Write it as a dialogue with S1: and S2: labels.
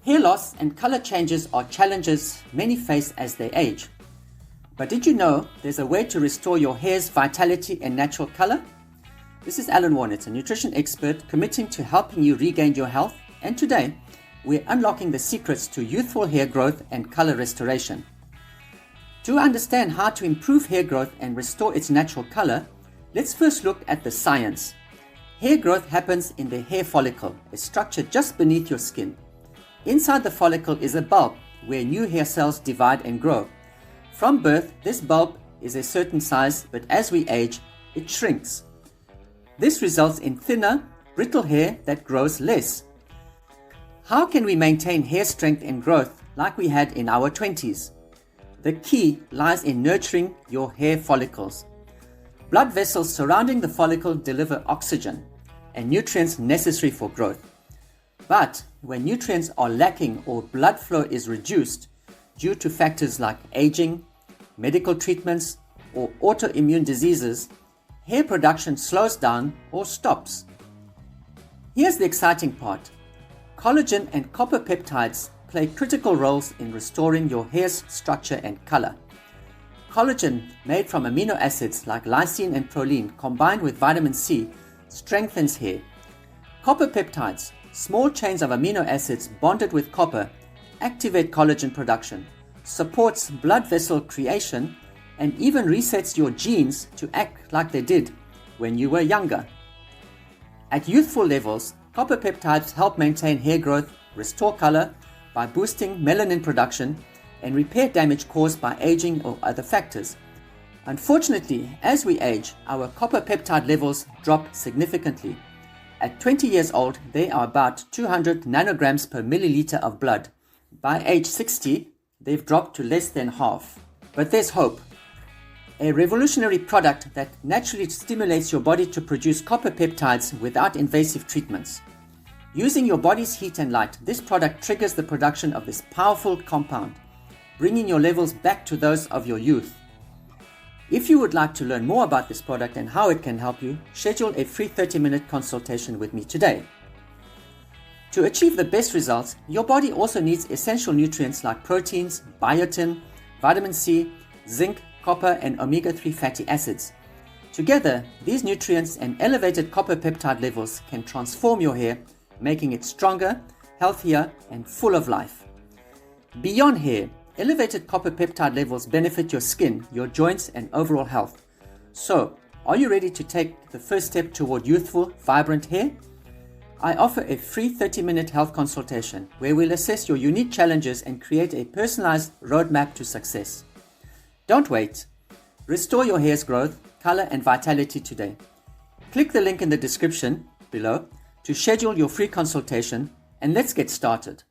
S1: Hair loss and color changes are challenges many face as they age. But did you know there's a way to restore your hair's vitality and natural color? This is Alan Warnett, a nutrition expert committing to helping you regain your health, and today we're unlocking the secrets to youthful hair growth and color restoration. To understand how to improve hair growth and restore its natural color, let's first look at the science. Hair growth happens in the hair follicle, a structure just beneath your skin. Inside the follicle is a bulb where new hair cells divide and grow. From birth, this bulb is a certain size, but as we age, it shrinks. This results in thinner, brittle hair that grows less. How can we maintain hair strength and growth like we had in our 20s? The key lies in nurturing your hair follicles. Blood vessels surrounding the follicle deliver oxygen and nutrients necessary for growth. But when nutrients are lacking or blood flow is reduced due to factors like aging, medical treatments, or autoimmune diseases, hair production slows down or stops. Here's the exciting part. Collagen and copper peptides play critical roles in restoring your hair's structure and color. Collagen, made from amino acids like lysine and proline combined with vitamin C, strengthens hair. Copper peptides, small chains of amino acids bonded with copper, activate collagen production, supports blood vessel creation, and even resets your genes to act like they did when you were younger. At youthful levels, copper peptides help maintain hair growth, restore color by boosting melanin production, and repair damage caused by aging or other factors. Unfortunately, as we age, our copper peptide levels drop significantly. At 20 years old, they are about 200 nanograms per milliliter of blood. By age 60, they've dropped to less than half. But there's hope. A revolutionary product that naturally stimulates your body to produce copper peptides without invasive treatments. Using your body's heat and light, this product triggers the production of this powerful compound, bringing your levels back to those of your youth. If you would like to learn more about this product and how it can help you, schedule a free 30-minute consultation with me today. To achieve the best results, your body also needs essential nutrients like proteins, biotin, vitamin C, zinc, copper, and omega-3 fatty acids. Together, these nutrients and elevated copper peptide levels can transform your hair, making it stronger, healthier, and full of life. Beyond hair, elevated copper peptide levels benefit your skin, your joints, and overall health. So, are you ready to take the first step toward youthful, vibrant hair? I offer a free 30-minute health consultation where we'll assess your unique challenges and create a personalized roadmap to success. Don't wait. Restore your hair's growth, color, and vitality today. Click the link in the description below to schedule your free consultation, and let's get started.